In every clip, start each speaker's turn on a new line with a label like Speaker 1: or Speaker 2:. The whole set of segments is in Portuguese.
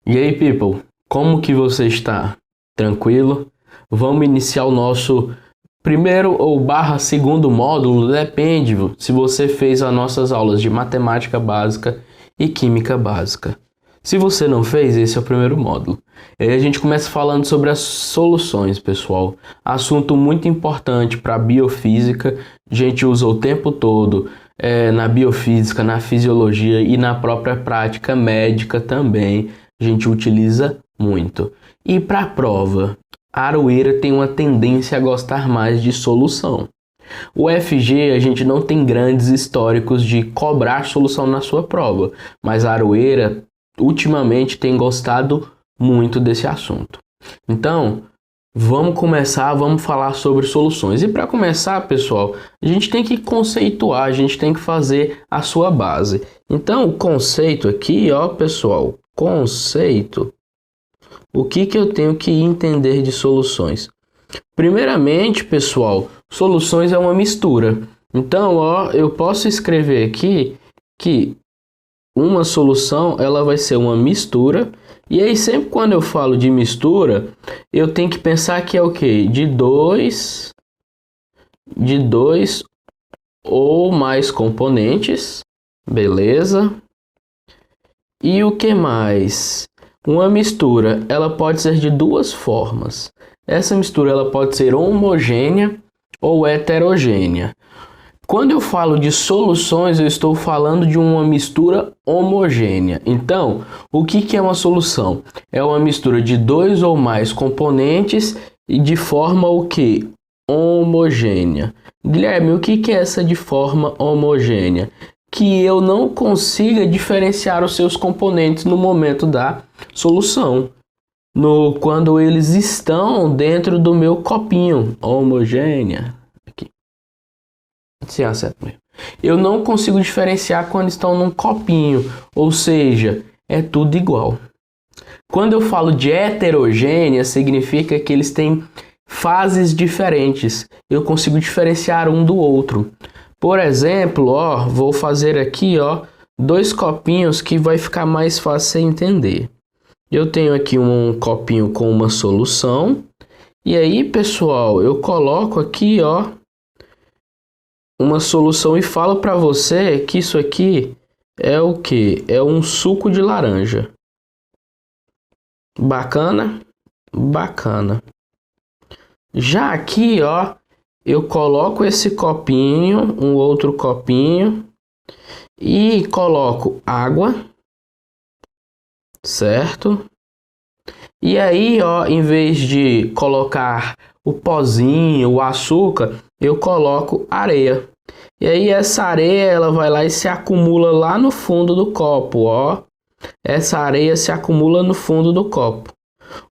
Speaker 1: E aí, people, como que você está? Tranquilo? Vamos iniciar o nosso primeiro ou barra segundo módulo, depende se você fez as nossas aulas de matemática básica e química básica. Se você não fez, esse é o primeiro módulo. E aí a gente começa falando sobre as soluções, pessoal. Assunto muito importante para a biofísica, a gente usa o tempo todo na biofísica, na fisiologia e na própria prática médica também. A gente utiliza muito. E para a prova, a Aroeira tem uma tendência a gostar mais de solução. O FG, a gente não tem grandes históricos de cobrar solução na sua prova, mas a Aroeira ultimamente tem gostado muito desse assunto. Então, vamos falar sobre soluções. E para começar, pessoal, a gente tem que conceituar, a gente tem que fazer a sua base. Então, o conceito aqui, ó, pessoal, conceito. O que eu tenho que entender de soluções? Primeiramente, pessoal, soluções é uma mistura. Então, ó, eu posso escrever aqui que uma solução ela vai ser uma mistura. E aí, sempre quando eu falo de mistura, eu tenho que pensar que é o quê? De dois ou mais componentes. Beleza? E o que mais? Uma mistura, ela pode ser de duas formas. Essa mistura ela pode ser homogênea ou heterogênea. Quando eu falo de soluções, eu estou falando de uma mistura homogênea. Então, o que é uma solução? É uma mistura de dois ou mais componentes e de forma o que? Homogênea. Guilherme, o que é essa de forma homogênea? Que eu não consiga diferenciar os seus componentes no momento da solução. Quando eles estão dentro do meu copinho. Homogênea. Aqui. Se acerta mesmo. Eu não consigo diferenciar quando estão num copinho. Ou seja, é tudo igual. Quando eu falo de heterogênea, significa que eles têm fases diferentes. Eu consigo diferenciar um do outro. Por exemplo, ó, vou fazer aqui, ó, dois copinhos que vai ficar mais fácil você entender. Eu tenho aqui um copinho com uma solução. E aí, pessoal, eu coloco aqui, ó, uma solução e falo para você que isso aqui é o quê? É um suco de laranja. Bacana? Bacana. Já aqui, ó, eu coloco esse copinho, um outro copinho e coloco água, certo? E aí, ó, em vez de colocar o pozinho, o açúcar, eu coloco areia. E aí essa areia, ela vai lá e se acumula lá no fundo do copo, ó. Essa areia se acumula no fundo do copo.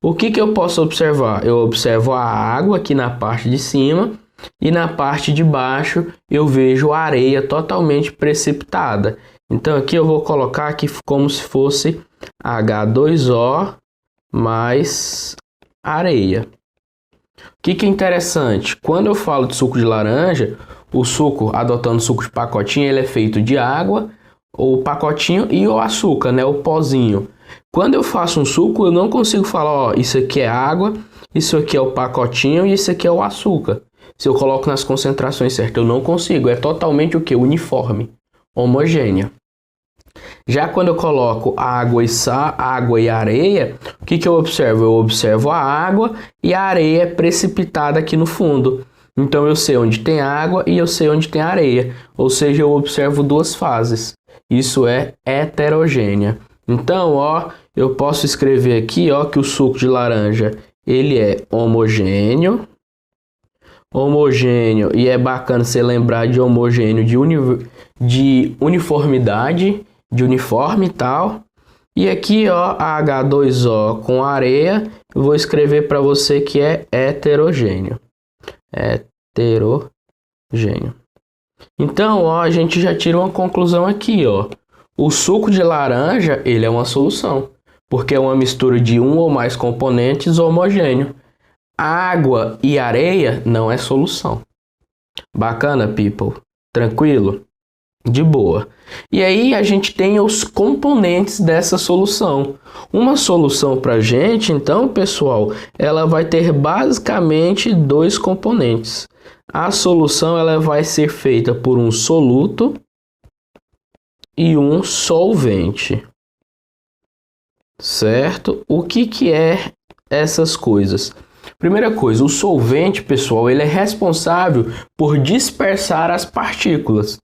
Speaker 1: O que eu posso observar? Eu observo a água aqui na parte de cima e na parte de baixo eu vejo a areia totalmente precipitada. Então aqui eu vou colocar aqui como se fosse H2O mais areia. O que é interessante? Quando eu falo de suco de laranja, o suco, adotando suco de pacotinho, ele é feito de água, o pacotinho e o açúcar, né? O pozinho. Quando eu faço um suco, eu não consigo falar, ó, isso aqui é água, isso aqui é o pacotinho e isso aqui é o açúcar. Se eu coloco nas concentrações certas, eu não consigo. É totalmente o que? Uniforme, homogênea. Já quando eu coloco água e areia, o que eu observo? Eu observo a água e a areia precipitada aqui no fundo. Então eu sei onde tem água e eu sei onde tem areia. Ou seja, eu observo duas fases. Isso é heterogênea. Então, ó, eu posso escrever aqui, ó, que o suco de laranja, ele é homogêneo. Homogêneo, e é bacana você lembrar de homogêneo de uniformidade, de uniforme e tal. E aqui, ó, H2O com areia, eu vou escrever para você que é heterogêneo. Heterogêneo. Então, ó, a gente já tira uma conclusão aqui, ó. O suco de laranja, ele é uma solução, porque é uma mistura de um ou mais componentes homogêneo. Água e areia não é solução. Bacana, people? Tranquilo? De boa. E aí a gente tem os componentes dessa solução. Uma solução para a gente, então, pessoal, ela vai ter basicamente dois componentes. A solução ela vai ser feita por um soluto e um solvente. Certo? O que é essas coisas? Primeira coisa, o solvente, pessoal, ele é responsável por dispersar as partículas.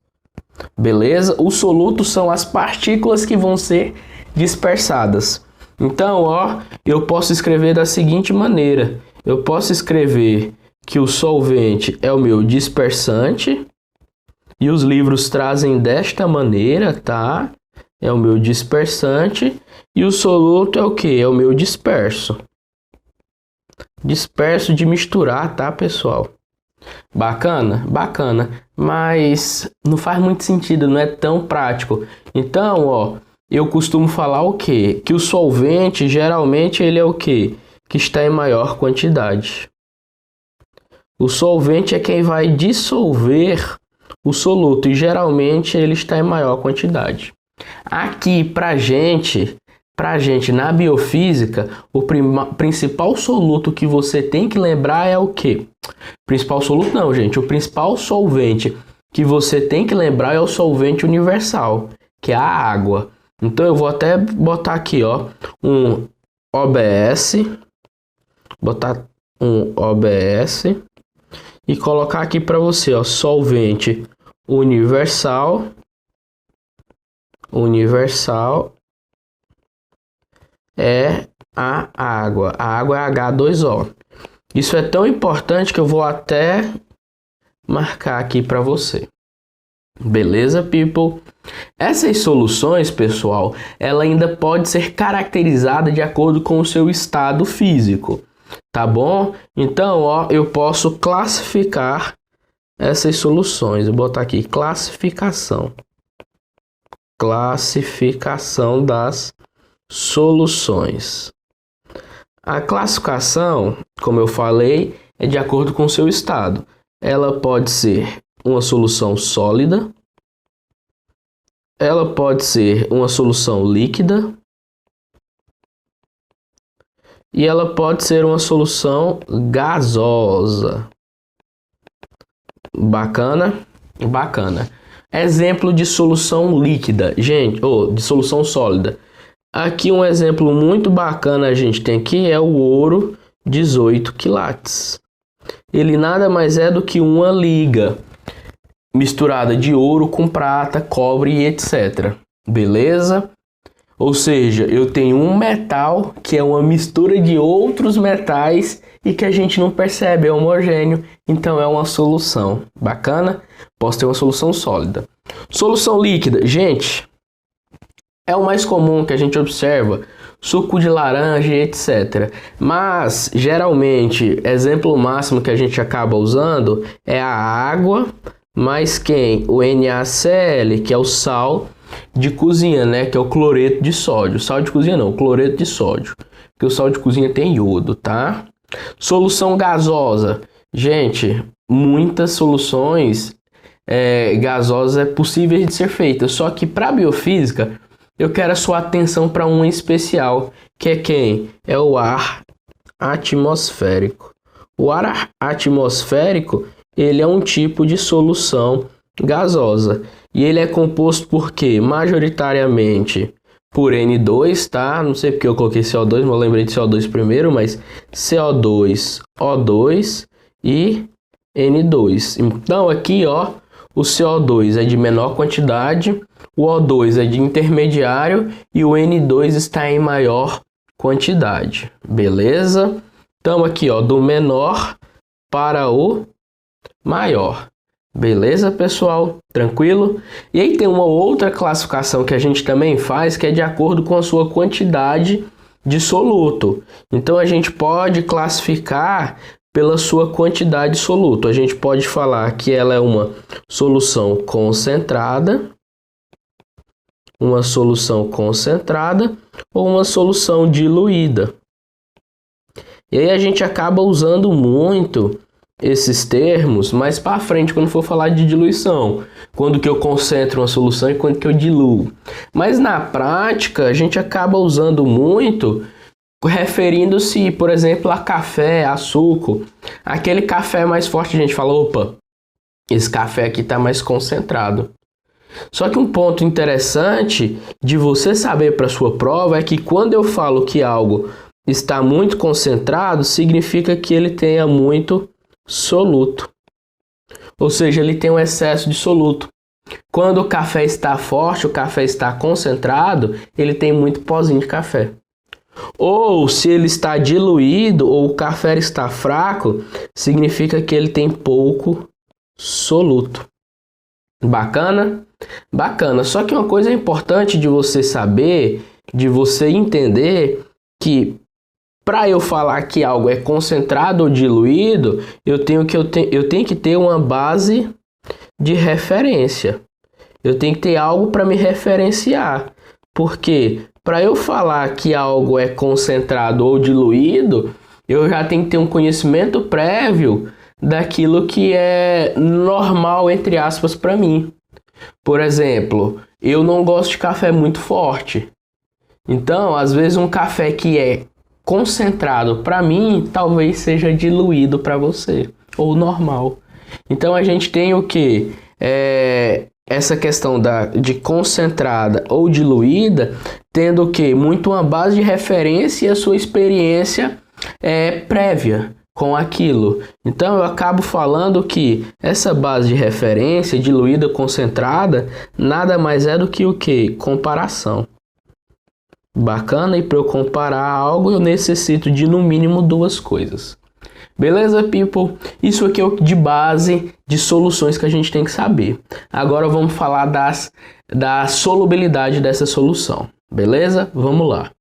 Speaker 1: Beleza? Os solutos são as partículas que vão ser dispersadas. Então, ó, eu posso escrever da seguinte maneira. Eu posso escrever que o solvente é o meu dispersante. E os livros trazem desta maneira, tá? É o meu dispersante. E o soluto é o que? É o meu disperso. Disperso de misturar, tá, pessoal? Bacana? Bacana. Mas não faz muito sentido, não é tão prático. Então, ó, eu costumo falar o quê? Que o solvente, geralmente, ele é o quê? Que está em maior quantidade. O solvente é quem vai dissolver o soluto e, geralmente, ele está em maior quantidade. Aqui, pra gente, na biofísica, o principal soluto que você tem que lembrar é o quê? Principal soluto não, gente. O principal solvente que você tem que lembrar é o solvente universal, que é a água. Então eu vou até botar aqui, ó, um OBS, botar um OBS e colocar aqui para você, ó, solvente universal é a água. A água é H2O. Isso é tão importante que eu vou até marcar aqui para você. Beleza, people? Essas soluções, pessoal, ela ainda pode ser caracterizada de acordo com o seu estado físico, tá bom? Então, ó, eu posso classificar essas soluções. Eu vou botar aqui classificação. Classificação das soluções. A classificação, como eu falei, é de acordo com o seu estado. Ela pode ser uma solução sólida, ela pode ser uma solução líquida e ela pode ser uma solução gasosa. Bacana? Bacana. Exemplo de solução líquida, gente, ou de solução sólida. Aqui um exemplo muito bacana a gente tem aqui é o ouro 18 quilates. Ele nada mais é do que uma liga misturada de ouro com prata, cobre e etc. Beleza? Ou seja, eu tenho um metal que é uma mistura de outros metais e que a gente não percebe, é homogêneo, então é uma solução. Bacana? Posso ter uma solução sólida. Solução líquida, gente, é o mais comum que a gente observa, suco de laranja e etc. Mas, geralmente, exemplo máximo que a gente acaba usando é a água, mais quem? O NaCl, que é o sal de cozinha, né? Que é o cloreto de sódio. Sal de cozinha não, cloreto de sódio. Porque o sal de cozinha tem iodo, tá? Solução gasosa. Gente, muitas soluções gasosas é possível de ser feitas. Só que para biofísica, eu quero a sua atenção para um especial, que é quem? É o ar atmosférico. O ar atmosférico, ele é um tipo de solução gasosa. E ele é composto por quê? Majoritariamente por N2, tá? Não sei porque eu coloquei CO2, mas eu lembrei de CO2 primeiro, mas CO2, O2 e N2. Então aqui, ó, o CO2 é de menor quantidade, o O2 é de intermediário e o N2 está em maior quantidade. Beleza? Então aqui, ó, do menor para o maior. Beleza, pessoal? Tranquilo? E aí tem uma outra classificação que a gente também faz, que é de acordo com a sua quantidade de soluto. Então a gente pode classificar pela sua quantidade de soluto. A gente pode falar que ela é uma solução concentrada, ou uma solução diluída. E aí a gente acaba usando muito esses termos mais para frente quando for falar de diluição, quando que eu concentro uma solução e quando que eu diluo. Mas na prática a gente acaba usando muito referindo-se, por exemplo, a café, a suco. Aquele café mais forte, a gente fala, opa, esse café aqui está mais concentrado. Só que um ponto interessante de você saber para sua prova é que quando eu falo que algo está muito concentrado, significa que ele tenha muito soluto. Ou seja, ele tem um excesso de soluto. Quando o café está forte, o café está concentrado, ele tem muito pozinho de café. Ou se ele está diluído ou o café está fraco, significa que ele tem pouco soluto. Bacana? Bacana. Só que uma coisa importante de você saber, de você entender, que para eu falar que algo é concentrado ou diluído, eu tenho que ter uma base de referência. Eu tenho que ter algo para me referenciar. Porque para eu falar que algo é concentrado ou diluído, eu já tenho que ter um conhecimento prévio daquilo que é normal, entre aspas, para mim. Por exemplo, eu não gosto de café muito forte. Então, às vezes um café que é concentrado para mim, talvez seja diluído para você, ou normal. Então a gente tem o que? Essa questão de concentrada ou diluída, tendo o que? Muito uma base de referência e a sua experiência prévia com aquilo. Então eu acabo falando que essa base de referência, diluída, concentrada, nada mais é do que o que? Comparação. Bacana, e para eu comparar algo eu necessito de no mínimo duas coisas. Beleza, people? Isso aqui é o de base de soluções que a gente tem que saber. Agora vamos falar da solubilidade dessa solução. Beleza? Vamos lá.